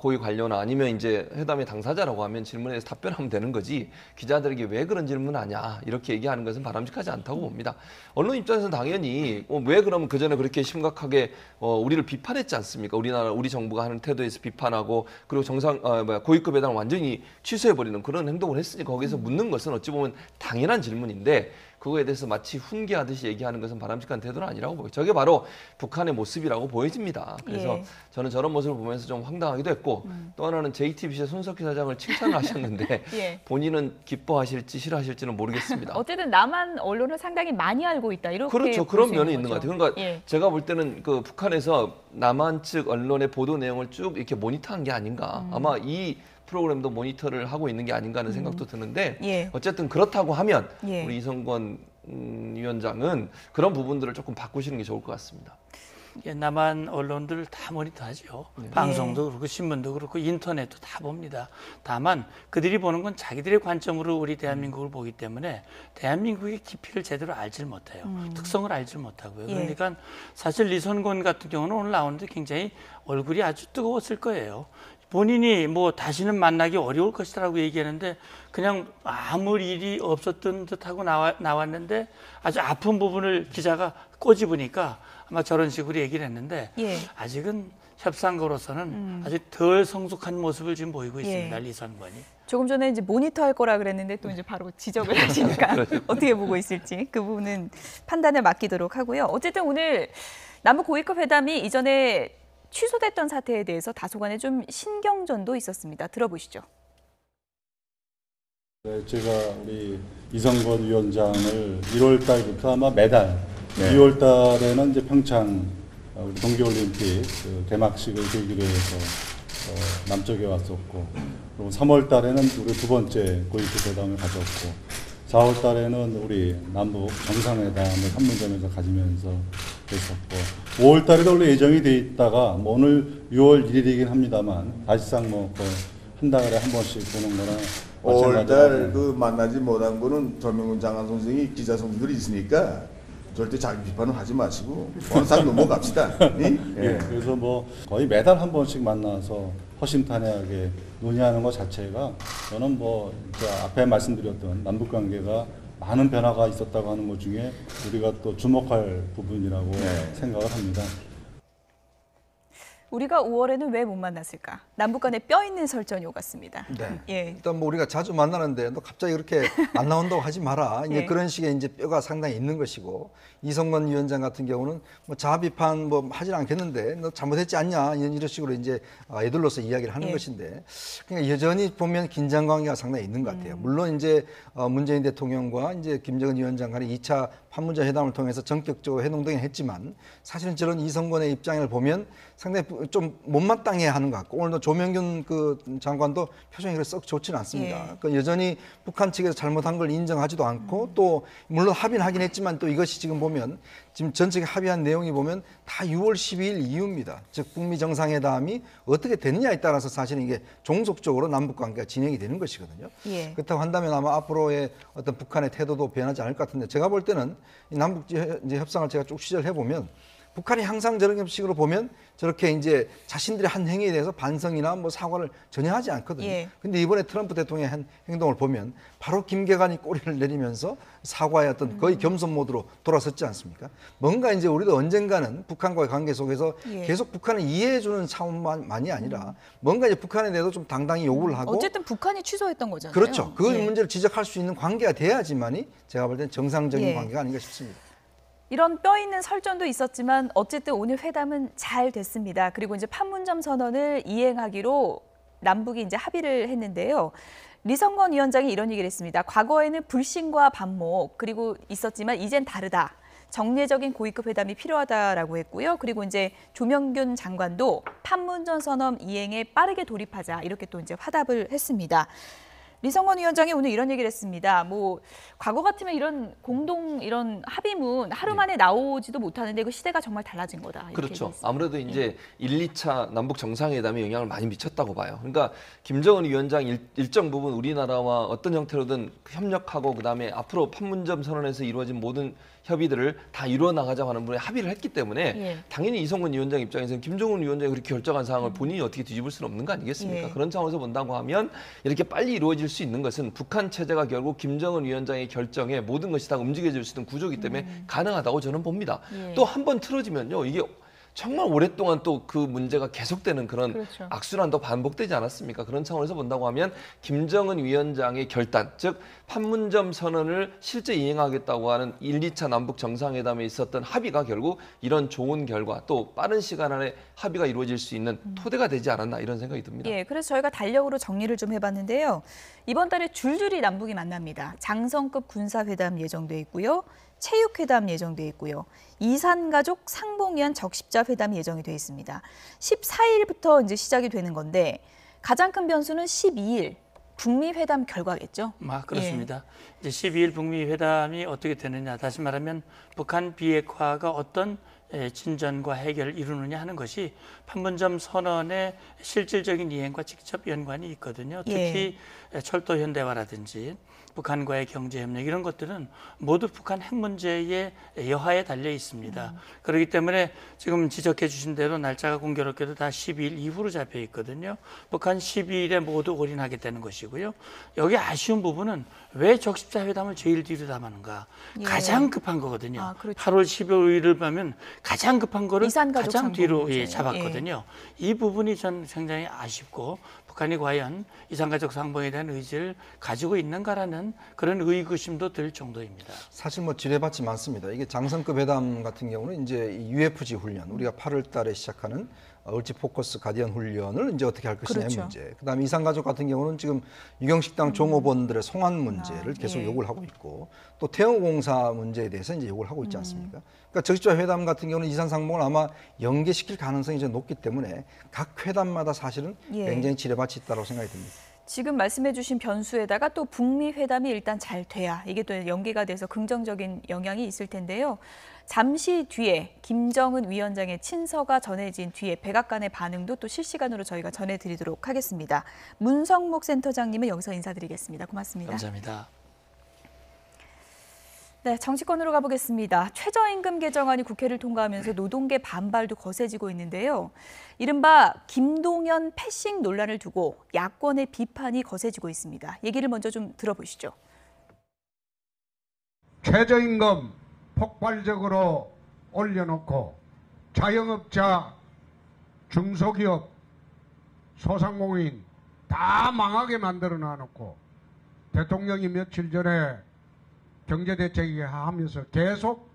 [SPEAKER 5] 고위 관료나 아니면 이제 회담의 당사자라고 하면 질문에서 답변하면 되는 거지. 기자들에게 왜 그런 질문하냐 이렇게 얘기하는 것은 바람직하지 않다고 봅니다. 언론 입장에서는 당연히 왜 그러면 그 전에 그렇게 심각하게 우리를 비판했지 않습니까? 우리나라 우리 정부가 하는 태도에서 비판하고 그리고 고위급 회담을 완전히 취소해버리는 그런 행동을 했으니 거기서 묻는 것은 어찌 보면 당연한 질문인데. 그거에 대해서 마치 훈계하듯이 얘기하는 것은 바람직한 태도는 아니라고 보여요. 저게 바로 북한의 모습이라고 보여집니다. 그래서
[SPEAKER 1] 예.
[SPEAKER 5] 저는 저런 모습을 보면서 좀 황당하기도 했고 또 하나는 JTBC의 손석희 사장을 칭찬을 하셨는데
[SPEAKER 1] 예.
[SPEAKER 5] 본인은 기뻐하실지 싫어하실지는 모르겠습니다.
[SPEAKER 1] 어쨌든 남한 언론을 상당히 많이 알고 있다 이렇게
[SPEAKER 5] 그렇죠.
[SPEAKER 1] 볼
[SPEAKER 5] 그런
[SPEAKER 1] 수
[SPEAKER 5] 면이
[SPEAKER 1] 있는
[SPEAKER 5] 있는 것
[SPEAKER 1] 거죠.
[SPEAKER 5] 같아요. 그러니까
[SPEAKER 1] 예.
[SPEAKER 5] 제가 볼 때는 그 북한에서 남한 측 언론의 보도 내용을 쭉 이렇게 모니터한 게 아닌가. 아마 이 프로그램도 모니터를 하고 있는 게 아닌가 하는 생각도 드는데
[SPEAKER 1] 예.
[SPEAKER 5] 어쨌든 그렇다고 하면
[SPEAKER 1] 예.
[SPEAKER 5] 우리 이성건 위원장은 그런 부분들을 조금 바꾸시는 게 좋을 것 같습니다.
[SPEAKER 2] 남한 언론들 다 모니터하죠. 방송도 그렇고 신문도 그렇고 인터넷도 다 봅니다. 다만 그들이 보는 건 자기들의 관점으로 우리 대한민국을 보기 때문에 대한민국의 깊이를 제대로 알질 못해요. 특성을 알질 못하고요. 그러니까 사실 리선권 같은 경우는 오늘 나오는데 굉장히 얼굴이 아주 뜨거웠을 거예요. 본인이 뭐 다시는 만나기 어려울 것이라고 얘기하는데 그냥 아무 일이 없었던 듯하고 나왔는데 아주 아픈 부분을 기자가 꼬집으니까 아마 저런 식으로 얘기를 했는데 아직은 협상가로서는 아주 덜 성숙한 모습을 지금 보이고 있습니다. 리선권이.
[SPEAKER 1] 조금 전에 이제 모니터할 거라 그랬는데 또 이제 바로 지적을 하시니까 어떻게 보고 있을지 그 부분은 판단을 맡기도록 하고요. 어쨌든 오늘 남북 고위급 회담이 이전에 취소됐던 사태에 대해서 다소간의 좀 신경전도 있었습니다. 들어보시죠.
[SPEAKER 9] 네, 제가 우리 이성건 위원장을 1월 달부터 아마 매달 2월 달에는 이제 평창 우리 동계올림픽 그 개막식을 계기로 해서 남쪽에 왔었고, 그리고 3월 달에는 우리 두 번째 고위급 회담을 가졌고, 4월 달에는 우리 남북 정상회담을 판문점에서 가지면서 했었고, 5월 달에도 원래 예정이 돼 있다가 뭐 오늘 6월 1일이긴 합니다만 사실상 뭐 한 달에 한 번씩 보는 거나
[SPEAKER 8] 5월달 그 만나지 못한 거는 전명훈 장관 선생이 기자 선수들이 있으니까 절대 자기 비판을 하지 마시고 어느 상 넘어갑시다.
[SPEAKER 9] 예, 그래서 뭐 거의 매달 한 번씩 만나서 허심탄회하게 논의하는 것 자체가 저는 뭐 앞에 말씀드렸던 남북 관계가 많은 변화가 있었다고 하는 것 중에 우리가 또 주목할 부분이라고 생각을 합니다.
[SPEAKER 1] 우리가 5월에는 왜 못 만났을까? 남북 간에 뼈 있는 설전이 오갔습니다.
[SPEAKER 4] 네. 일단 뭐 우리가 자주 만나는데 너 갑자기 이렇게 안 나온다고 하지 마라. 이제 그런 식의 이제 뼈가 상당히 있는 것이고, 이성건 위원장 같은 경우는 뭐 자아 비판 뭐 하진 않겠는데 너 잘못했지 않냐 이런 식으로 이제 애들로서 이야기를 하는 것인데, 그러니까 여전히 보면 긴장 관계가 상당히 있는 것 같아요. 물론 이제 문재인 대통령과 이제 김정은 위원장 간의 2차 판문점 회담을 통해서 전격적으로 회동등을 했지만, 사실은 저런 이성건의 입장을 보면 상당히 좀 못마땅해 하는 것 같고, 오늘도 조명균 그 장관도 표정이 그렇게 썩 좋지는 않습니다. 그 여전히 북한 측에서 잘못한 걸 인정하지도 않고, 또 물론 합의는 하긴 했지만 또 이것이 지금 보면 지금 전체가 합의한 내용이 보면 다 6월 12일 이후입니다. 즉 북미 정상회담이 어떻게 됐느냐에 따라서 사실은 이게 종속적으로 남북 관계가 진행이 되는 것이거든요. 그렇다고 한다면 아마 앞으로의 어떤 북한의 태도도 변하지 않을 것 같은데, 제가 볼 때는 이 남북 이제 협상을 제가 쭉 취재를 해보면 북한이 항상 저런 식으로 보면 저렇게 이제 자신들의 한 행위에 대해서 반성이나 뭐 사과를 전혀 하지 않거든요. 근데 이번에 트럼프 대통령의 한 행동을 보면 바로 김계관이 꼬리를 내리면서 사과의 어떤 거의 겸손 모드로 돌아섰지 않습니까? 뭔가 이제 우리도 언젠가는 북한과의 관계 속에서 계속 북한을 이해해주는 차원만이 아니라 뭔가 이제 북한에 대해서 좀 당당히 요구를 하고,
[SPEAKER 1] 어쨌든 북한이 취소했던 거잖아요.
[SPEAKER 4] 그렇죠. 그 문제를 지적할 수 있는 관계가 돼야지만이 제가 볼 때는 정상적인 관계가 아닌가 싶습니다.
[SPEAKER 1] 이런 뼈 있는 설전도 있었지만 어쨌든 오늘 회담은 잘 됐습니다. 그리고 이제 판문점 선언을 이행하기로 남북이 이제 합의를 했는데요. 리성건 위원장이 이런 얘기를 했습니다. 과거에는 불신과 반목 그리고 있었지만 이젠 다르다. 정례적인 고위급 회담이 필요하다라고 했고요. 그리고 이제 조명균 장관도 판문점 선언 이행에 빠르게 돌입하자 이렇게 또 이제 화답을 했습니다. 리성건 위원장이 오늘 이런 얘기를 했습니다. 뭐 과거 같으면 이런 공동 이런 합의문 하루 만에 나오지도 못하는데 그 시대가 정말 달라진 거다. 이렇게
[SPEAKER 5] 그렇죠.
[SPEAKER 1] 얘기했습니다.
[SPEAKER 5] 아무래도 이제 1, 2차 남북 정상회담에 영향을 많이 미쳤다고 봐요. 그러니까 김정은 위원장 일정 부분 우리나라와 어떤 형태로든 협력하고 그다음에 앞으로 판문점 선언에서 이루어진 모든 협의들을 다 이루어 나가자고 하는 분에 합의를 했기 때문에 당연히 이성건 위원장 입장에서는 김정은 위원장이 그렇게 결정한 사항을 본인이 어떻게 뒤집을 수는 없는 거 아니겠습니까? 그런 차원에서 본다고 하면 이렇게 빨리 이루어질 수 있는 것은 북한 체제가 결국 김정은 위원장의 결정에 모든 것이 다 움직여질 수 있는 구조이기 때문에 가능하다고 저는 봅니다. 또 한 번 틀어지면요. 이게 정말 오랫동안 또 그 문제가 계속되는 그런 악순환도 반복되지 않았습니까? 그런 차원에서 본다고 하면 김정은 위원장의 결단, 즉 판문점 선언을 실제 이행하겠다고 하는 1, 2차 남북 정상회담에 있었던 합의가 결국 이런 좋은 결과 또 빠른 시간 안에 합의가 이루어질 수 있는 토대가 되지 않았나 이런 생각이 듭니다.
[SPEAKER 1] 그래서 저희가 달력으로 정리를 좀 해봤는데요. 이번 달에 줄줄이 남북이 만납니다. 장성급 군사회담 예정돼 있고요. 체육회담 예정돼 있고요. 이산가족 상봉위한 적십자 회담이 예정이 돼 있습니다. 14일부터 이제 시작이 되는 건데 가장 큰 변수는 12일 북미 회담 결과겠죠.
[SPEAKER 2] 그렇습니다. 이제 12일 북미 회담이 어떻게 되느냐. 다시 말하면 북한 비핵화가 어떤 진전과 해결을 이루느냐 하는 것이 판문점 선언의 실질적인 이행과 직접 연관이 있거든요. 특히 철도 현대화라든지 북한과의 경제협력 이런 것들은 모두 북한 핵 문제의 여하에 달려 있습니다. 그렇기 때문에 지금 지적해 주신 대로 날짜가 공교롭게도 다 12일 이후로 잡혀 있거든요. 북한 12일에 모두 올인하게 되는 것이고요. 여기 아쉬운 부분은 왜 적십자 회담을 제일 뒤로 담았는가. 가장 급한 거거든요. 그렇죠. 8월 15일을 보면 가장 급한 거를 가장 뒤로 잡았거든요. 이 부분이 전 굉장히 아쉽고 북한이 과연 이산가족 상봉에 대한 의지를 가지고 있는가라는 그런 의구심도 들 정도입니다.
[SPEAKER 4] 사실 뭐 지뢰밭이 많습니다. 이게 장성급 회담 같은 경우는 이제 이 UFG 훈련, 우리가 8월 달에 시작하는 을지 포커스 가디언 훈련을 이제 어떻게 할 것이냐의 문제. 그다음에 이산가족 같은 경우는 지금 유경식당 종업원들의 송환 문제를 계속 요구를 하고 있고 또 태영공사 문제에 대해서 이제 요구를 하고 있지 않습니까? 그러니까 적십자 회담 같은 경우는 이산상봉을 아마 연계시킬 가능성이 이제 높기 때문에 각 회담마다 사실은 굉장히 지뢰밭이 있다고 생각이 듭니다.
[SPEAKER 1] 지금 말씀해 주신 변수에다가 또 북미 회담이 일단 잘 돼야 이게 또 연계가 돼서 긍정적인 영향이 있을 텐데요. 잠시 뒤에 김정은 위원장의 친서가 전해진 뒤에 백악관의 반응도 또 실시간으로 저희가 전해드리도록 하겠습니다. 문성목 센터장님은 여기서 인사드리겠습니다. 고맙습니다.
[SPEAKER 2] 감사합니다.
[SPEAKER 1] 네, 정치권으로 가보겠습니다. 최저임금 개정안이 국회를 통과하면서 노동계 반발도 거세지고 있는데요. 이른바 김동연 패싱 논란을 두고 야권의 비판이 거세지고 있습니다. 얘기를 먼저 좀 들어보시죠.
[SPEAKER 10] 최저임금 폭발적으로 올려놓고 자영업자, 중소기업, 소상공인 다 망하게 만들어 놔놓고 대통령이 며칠 전에 경제대책 하면서 계속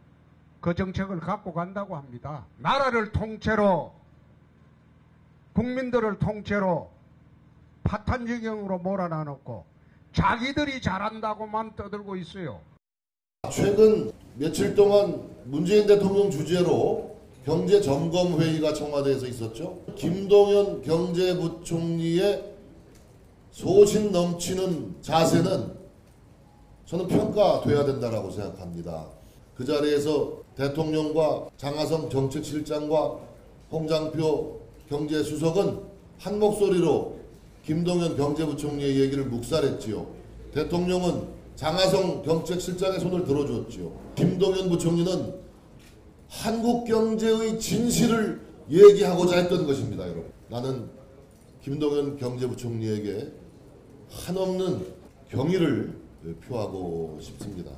[SPEAKER 10] 그 정책을 갖고 간다고 합니다. 나라를 통째로 국민들을 통째로 파탄지경으로 몰아놔놓고 자기들이 잘한다고만 떠들고 있어요.
[SPEAKER 11] 최근 며칠 동안 문재인 대통령 주재로 경제점검회의가 청와대에서 있었죠. 김동연 경제부총리의 소신 넘치는 자세는 저는 평가돼야 된다고 생각합니다. 그 자리에서 대통령과 장하성 정책실장과 홍장표 경제수석은 한 목소리로 김동연 경제부총리의 얘기를 묵살했지요. 대통령은 장하성 정책실장의 손을 들어주었지요. 김동연 부총리는 한국 경제의 진실을 얘기하고자 했던 것입니다, 여러분. 나는 김동연 경제부총리에게 한없는 경의를 표하고 싶습니다.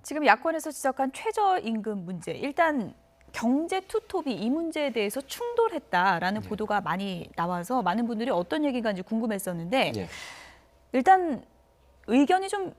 [SPEAKER 1] 지금 야권에서 지적한 최저임금 문제, 일단 경제 투톱이 이 문제에 대해서 충돌했다라는 보도가 많이 나와서 많은 분들이 어떤 얘기인지 궁금했었는데 일단 의견이 좀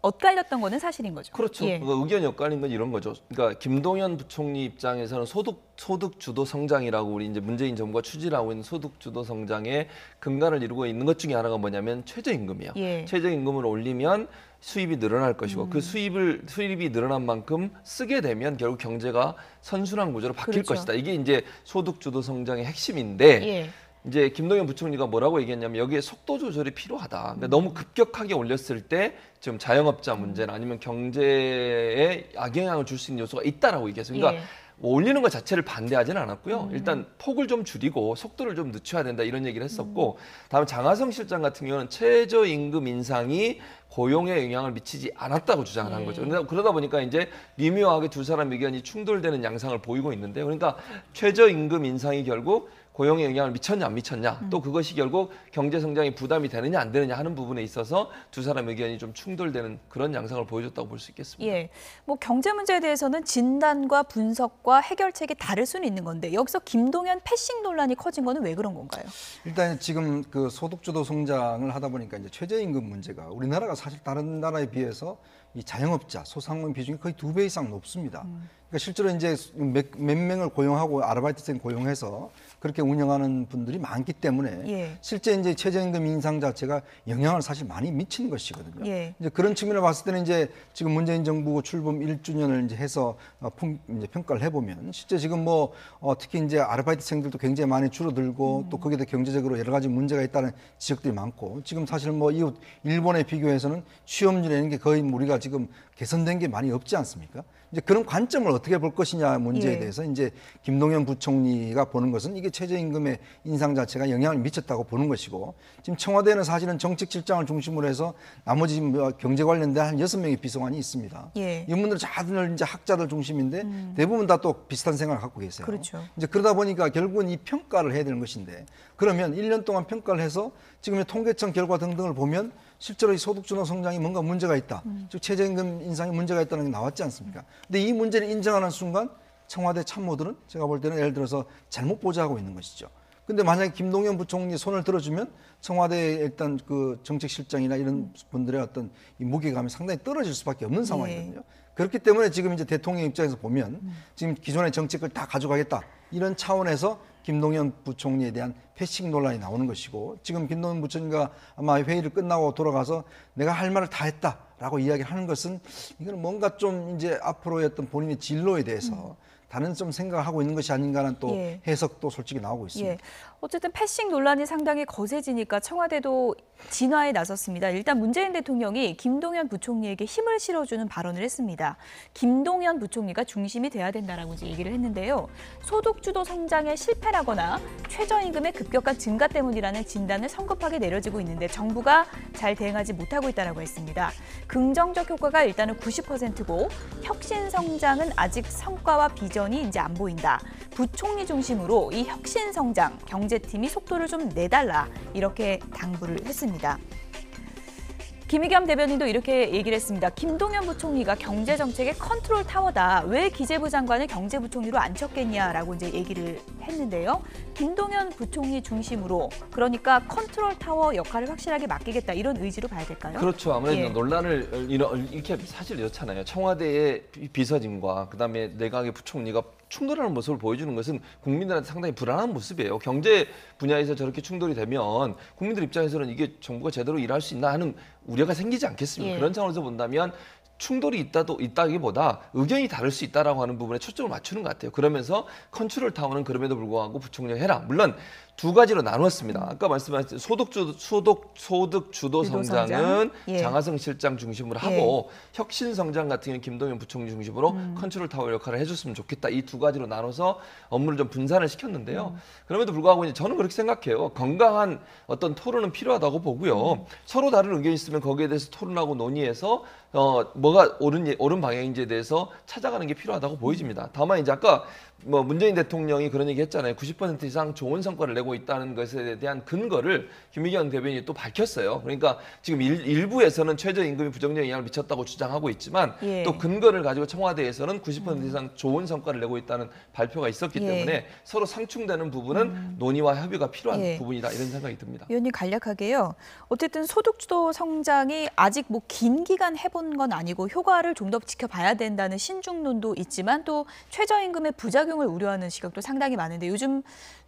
[SPEAKER 1] 엇갈렸던 거는 사실인 거죠.
[SPEAKER 5] 그렇죠. 그러니까 의견이 엇갈린 건 이런 거죠. 그러니까 김동연 부총리 입장에서는 소득 주도 성장이라고 우리 이제 문재인 정부가 추진하고 있는 소득 주도 성장의 근간을 이루고 있는 것 중에 하나가 뭐냐면 최저임금이에요. 최저임금을 올리면 수입이 늘어날 것이고 그 수입이 늘어난 만큼 쓰게 되면 결국 경제가 선순환 구조로 바뀔 것이다. 이게 이제 소득 주도 성장의 핵심인데 이제 김동연 부총리가 뭐라고 얘기했냐면 여기에 속도 조절이 필요하다. 그러니까 너무 급격하게 올렸을 때 지금 자영업자 문제나 아니면 경제에 악영향을 줄 수 있는 요소가 있다라고 얘기했어요. 그러니까 뭐 올리는 것 자체를 반대하지는 않았고요. 일단 폭을 좀 줄이고 속도를 좀 늦춰야 된다 이런 얘기를 했었고 다음에 장하성 실장 같은 경우는 최저임금 인상이 고용에 영향을 미치지 않았다고 주장을 한 거죠. 그러다 보니까 이제 미묘하게 두 사람 의견이 충돌되는 양상을 보이고 있는데요. 그러니까 최저임금 인상이 결국 고용에 영향을 미쳤냐 안 미쳤냐 또 그것이 결국 경제 성장에 부담이 되느냐 안 되느냐 하는 부분에 있어서 두 사람 의견이 좀 충돌되는 그런 양상을 보여줬다고 볼 수 있겠습니다.
[SPEAKER 1] 뭐 경제 문제에 대해서는 진단과 분석과 해결책이 다를 수는 있는 건데 여기서 김동연 패싱 논란이 커진 거는 왜 그런 건가요?
[SPEAKER 4] 일단 지금 그 소득주도 성장을 하다 보니까 이제 최저임금 문제가 우리나라가 사실 다른 나라에 비해서 이 자영업자, 소상공인 비중이 거의 2배 이상 높습니다. 그러니까 실제로 이제 몇 명을 고용하고 아르바이트생 고용해서 그렇게 운영하는 분들이 많기 때문에
[SPEAKER 1] 예.
[SPEAKER 4] 실제 이제 최저임금 인상 자체가 영향을 사실 많이 미치는 것이거든요.
[SPEAKER 1] 예.
[SPEAKER 4] 이제 그런 측면을 봤을 때는 이제 지금 문재인 정부 출범 1주년을 이제 해서 이제 평가를 해보면 실제 지금 뭐 특히 이제 아르바이트생들도 굉장히 많이 줄어들고 또 거기에 경제적으로 여러 가지 문제가 있다는 지적들이 많고 지금 사실 뭐 이웃 일본에 비교해서는 취업률이라는 게 거의 우리가 지금 개선된 게 많이 없지 않습니까? 이제 그런 관점을 어떻게 볼 것이냐 문제에
[SPEAKER 1] 예.
[SPEAKER 4] 대해서 이제 김동연 부총리가 보는 것은 이게 최저임금의 인상 자체가 영향을 미쳤다고 보는 것이고 지금 청와대는 사실은 정책실장을 중심으로 해서 나머지 경제 관련된 한 6명의 비서관이 있습니다.
[SPEAKER 1] 예.
[SPEAKER 4] 이분들 다들 이제 학자들 중심인데 대부분 다 또 비슷한 생각을 갖고 계세요.
[SPEAKER 1] 그렇죠.
[SPEAKER 4] 이제 그러다 보니까 결국은 이 평가를 해야 되는 것인데 그러면 1년 동안 평가를 해서 지금의 통계청 결과 등등을 보면 실제로 이 소득주도 성장이 뭔가 문제가 있다. 즉 최저임금 인상에 문제가 있다는 게 나왔지 않습니까? 근데 이 문제를 인정하는 순간 청와대 참모들은 제가 볼 때는 예를 들어서 잘못 보좌하고 있는 것이죠. 근데 만약에 김동연 부총리 손을 들어주면 청와대의 일단 그 정책실장이나 이런 분들의 어떤 이 무게감이 상당히 떨어질 수밖에 없는 상황이거든요. 그렇기 때문에 지금 이제 대통령 입장에서 보면 지금 기존의 정책을 다 가져가겠다 이런 차원에서 김동연 부총리에 대한 패싱 논란이 나오는 것이고 지금 김동연 부총리가 아마 회의를 끝나고 돌아가서 내가 할 말을 다 했다라고 이야기를 하는 것은 이건 뭔가 좀 이제 앞으로의 어떤 본인의 진로에 대해서 다른 좀 생각을 하고 있는 것이 아닌가라는 또
[SPEAKER 1] 예.
[SPEAKER 4] 해석도 솔직히 나오고 있습니다.
[SPEAKER 1] 예. 어쨌든 패싱 논란이 상당히 거세지니까 청와대도 진화에 나섰습니다. 일단 문재인 대통령이 김동연 부총리에게 힘을 실어주는 발언을 했습니다. 김동연 부총리가 중심이 돼야 된다라고 이제 얘기를 했는데요. 소득주도 성장의 실패라거나 최저임금의 급격한 증가 때문이라는 진단을 성급하게 내려지고 있는데 정부가 잘 대응하지 못하고 있다라고 했습니다. 긍정적 효과가 일단은 90%고 혁신 성장은 아직 성과와 비전이 이제 안 보인다. 부총리 중심으로 이 혁신 성장 경제팀이 속도를 좀 내달라 이렇게 당부를 했습니다. 김의겸 대변인도 이렇게 얘기를 했습니다. 김동연 부총리가 경제정책의 컨트롤 타워다. 왜 기재부 장관을 경제부총리로 앉혔겠냐라고 이제 얘기를 했는데요. 김동연 부총리 중심으로 그러니까 컨트롤 타워 역할을 확실하게 맡기겠다 이런 의지로 봐야 될까요?
[SPEAKER 5] 그렇죠. 아무래도
[SPEAKER 1] 예.
[SPEAKER 5] 논란을 이렇게 사실 이렇잖아요. 청와대의 비서진과 그다음에 내각의 부총리가 충돌하는 모습을 보여주는 것은 국민들한테 상당히 불안한 모습이에요. 경제 분야에서 저렇게 충돌이 되면 국민들 입장에서는 이게 정부가 제대로 일할 수 있나 하는 우려가 생기지 않겠습니까?
[SPEAKER 1] 예.
[SPEAKER 5] 그런 차원에서 본다면 충돌이 있다기보다 의견이 다를 수 있다라고 하는 부분에 초점을 맞추는 것 같아요. 그러면서 컨트롤 타워는 그럼에도 불구하고 부총리가 해라. 물론 두 가지로 나눴습니다. 아까 말씀하신 소득 주도 성장은
[SPEAKER 1] 예.
[SPEAKER 5] 장하성 실장 중심으로 하고 혁신 성장 같은 경우는 김동연 부총리 중심으로 컨트롤 타워 역할을 해줬으면 좋겠다. 이 두 가지로 나눠서 업무를 좀 분산을 시켰는데요. 그럼에도 불구하고 이제 저는 그렇게 생각해요. 건강한 어떤 토론은 필요하다고 보고요. 서로 다른 의견이 있으면 거기에 대해서 토론하고 논의해서 뭐가 옳은 방향인지에 대해서 찾아가는 게 필요하다고 보여집니다. 다만 이제 아까 뭐 문재인 대통령이 그런 얘기 했잖아요. 90% 이상 좋은 성과를 내고 있다는 것에 대한 근거를 김의겸 대변인이 또 밝혔어요. 그러니까 지금 일부에서는 최저임금이 부정적 영향을 미쳤다고 주장하고 있지만
[SPEAKER 1] 예.
[SPEAKER 5] 또 근거를 가지고 청와대에서는 90% 이상 좋은 성과를 내고 있다는 발표가 있었기
[SPEAKER 1] 예.
[SPEAKER 5] 때문에 서로 상충되는 부분은 논의와 협의가 필요한
[SPEAKER 1] 예.
[SPEAKER 5] 부분이다 이런 생각이 듭니다.
[SPEAKER 1] 위원님 간략하게요. 어쨌든 소득주도 성장이 아직 뭐 긴 기간 해본 건 아니고 효과를 좀 더 지켜봐야 된다는 신중론도 있지만 또 최저임금의 부작용을 우려하는 시각도 상당히 많은데 요즘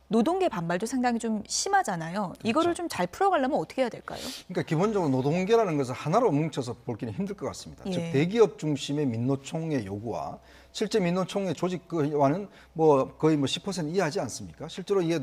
[SPEAKER 1] 노동계 반발도 상당히 좀 심하잖아요. 이거를 좀 잘 풀어가려면 어떻게 해야 될까요?
[SPEAKER 4] 그러니까 기본적으로 노동계라는 것을 하나로 뭉쳐서 보기는 힘들 것 같습니다.
[SPEAKER 1] 예.
[SPEAKER 4] 즉 대기업 중심의 민노총의 요구와 실제 민노총의 조직과는 뭐 거의 뭐 10% 이하지 않습니까? 실제로 이게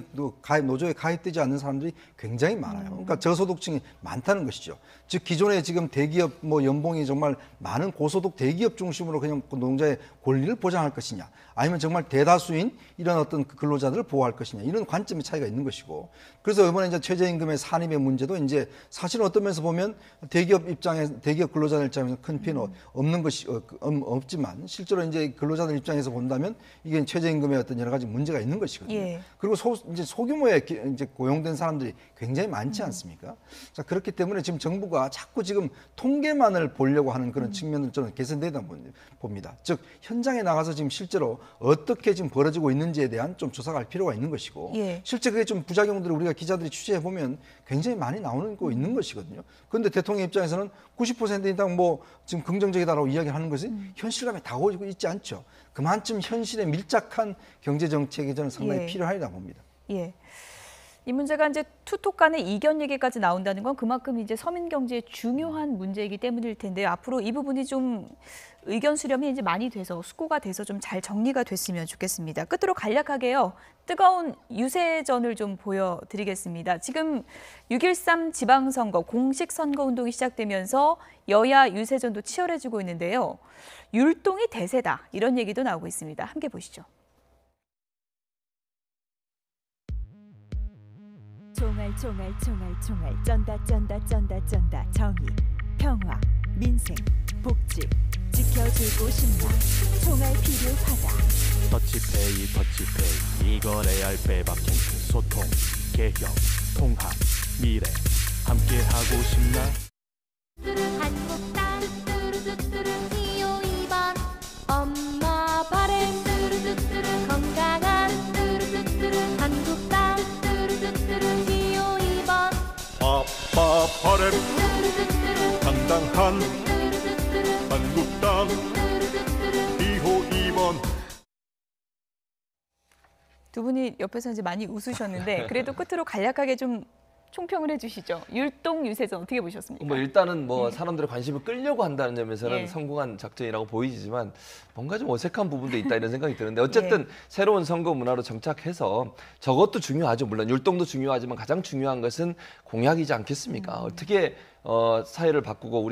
[SPEAKER 4] 노조에 가입되지 않는 사람들이 굉장히 많아요. 그러니까 저소득층이 많다는 것이죠. 즉 기존에 지금 대기업 뭐 연봉이 정말 많은 고소득 대기업 중심으로 그냥 노동자의 권리를 보장할 것이냐, 아니면 정말 대다수인 이런 어떤 근로자들을 보호할 것이냐 이런 관점의 차이가 있는 것이고, 그래서 이번에 이제 최저임금의 산입의 문제도 이제 사실은 어떤 면에서 보면 대기업 근로자들 입장에서 큰 피해는 없는 것이 없지만 실제로 이제 근로자들 입장에서 본다면 이게 최저임금에 어떤 여러 가지 문제가 있는 것이거든요.
[SPEAKER 1] 예.
[SPEAKER 4] 그리고 이제 소규모의 이제 고용된 사람들이 굉장히 많지 않습니까? 자, 그렇기 때문에 지금 정부가 자꾸 지금 통계만을 보려고 하는 그런 측면을 저는 개선되다 봅니다. 즉 현장에 나가서 지금 실제로 어떻게 지금 벌어지고 있는지에 대한 좀 조사가 할 필요가 있는 것이고,
[SPEAKER 1] 예.
[SPEAKER 4] 실제 그게 좀 부작용들을 우리가 기자들이 취재해 보면 굉장히 많이 나오는 거 있는 것이거든요. 그런데 대통령 입장에서는 90% 이상 뭐 지금 긍정적이다라고 이야기하는 것이 현실감에 다가오고 있지 않죠. 그만큼 현실에 밀착한 경제 정책이 저는 상당히
[SPEAKER 1] 예.
[SPEAKER 4] 필요하다 봅니다.
[SPEAKER 1] 예. 이 문제가 이제 투톱 간의 이견 얘기까지 나온다는 건 그만큼 이제 서민 경제에 중요한 문제이기 때문일 텐데요. 앞으로 이 부분이 좀 의견 수렴이 이제 많이 돼서 숙고가 돼서 좀 잘 정리가 됐으면 좋겠습니다. 끝으로 간략하게요. 뜨거운 유세전을 좀 보여드리겠습니다. 지금 6.13 지방선거 공식 선거운동이 시작되면서 여야 유세전도 치열해지고 있는데요. 율동이 대세다 이런 얘기도 나오고 있습니다. 함께 보시죠.
[SPEAKER 12] 총알 쩐다 정의, 평화, 민생, 복지 지켜주고 싶나 총알 필요하다.
[SPEAKER 13] 더치페이 이거래알 빼박 캠프 소통, 개혁, 통합, 미래 함께하고 싶나?
[SPEAKER 14] 한국당 기호 2번 엄마 바램 건강한 한국당 기호 2번
[SPEAKER 8] 아빠 바램 당당한 한국당 기호 2번.
[SPEAKER 1] 두 분이 옆에서 이제 많이 웃으셨는데 그래도 끝으로 간략하게 좀 총평을 해주시죠. 율동 유세전 어떻게 보셨습니까?
[SPEAKER 5] 뭐 일단은 뭐 사람들의 관심을 끌려고 한다는 점에서는
[SPEAKER 1] 예.
[SPEAKER 5] 성공한 작전이라고 보이지만 뭔가 좀 어색한 부분도 있다 이런 생각이 드는데 어쨌든 새로운 선거 문화로 정착해서 저것도 중요하죠. 물론 율동도 중요하지만 가장 중요한 것은 공약이지 않겠습니까? 어떻게 사회를 바꾸고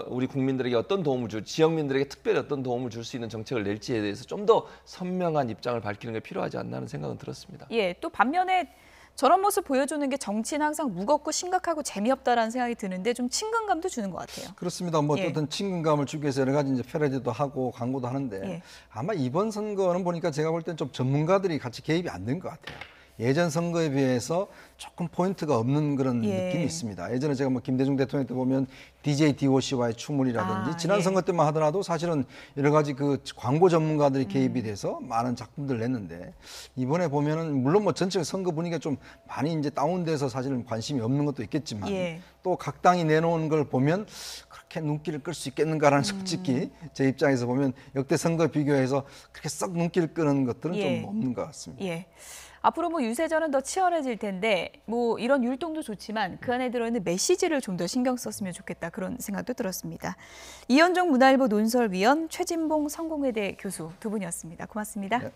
[SPEAKER 5] 우리 국민들에게 어떤 도움을 지역민들에게 특별히 어떤 도움을 줄 수 있는 정책을 낼지에 대해서 좀 더 선명한 입장을 밝히는 게 필요하지 않나 하는 생각은 들었습니다.
[SPEAKER 1] 예, 또 반면에 저런 모습 보여주는 게 정치는 항상 무겁고 심각하고 재미없다라는 생각이 드는데 좀 친근감도 주는 것 같아요.
[SPEAKER 4] 그렇습니다. 뭐 어떤 친근감을 주기 위해서 여러 가지 이제 패러디도 하고 광고도 하는데 아마 이번 선거는 보니까 제가 볼 땐 좀 전문가들이 같이 개입이 안 된 것 같아요. 예전 선거에 비해서 조금 포인트가 없는 그런 느낌이 있습니다. 예전에 제가 뭐 김대중 대통령 때 보면 DJ DOC와의 추물이라든지 지난 선거 때만 하더라도 사실은 여러 가지 그 광고 전문가들이 개입이 돼서 많은 작품들을 냈는데 이번에 보면은 물론 뭐 전체 선거 분위기가 좀 많이 이제 다운돼서 사실은 관심이 없는 것도 있겠지만 또 각 당이 내놓은 걸 보면 그렇게 눈길을 끌 수 있겠는가라는 솔직히 제 입장에서 보면 역대 선거 비교해서 그렇게 썩 눈길을 끄는 것들은 좀 없는 것 같습니다.
[SPEAKER 1] 앞으로 뭐 유세전은 더 치열해질 텐데 뭐 이런 율동도 좋지만 그 안에 들어있는 메시지를 좀 더 신경 썼으면 좋겠다 그런 생각도 들었습니다. 이현종 문화일보 논설위원 최진봉 성공회대 교수 두 분이었습니다. 고맙습니다.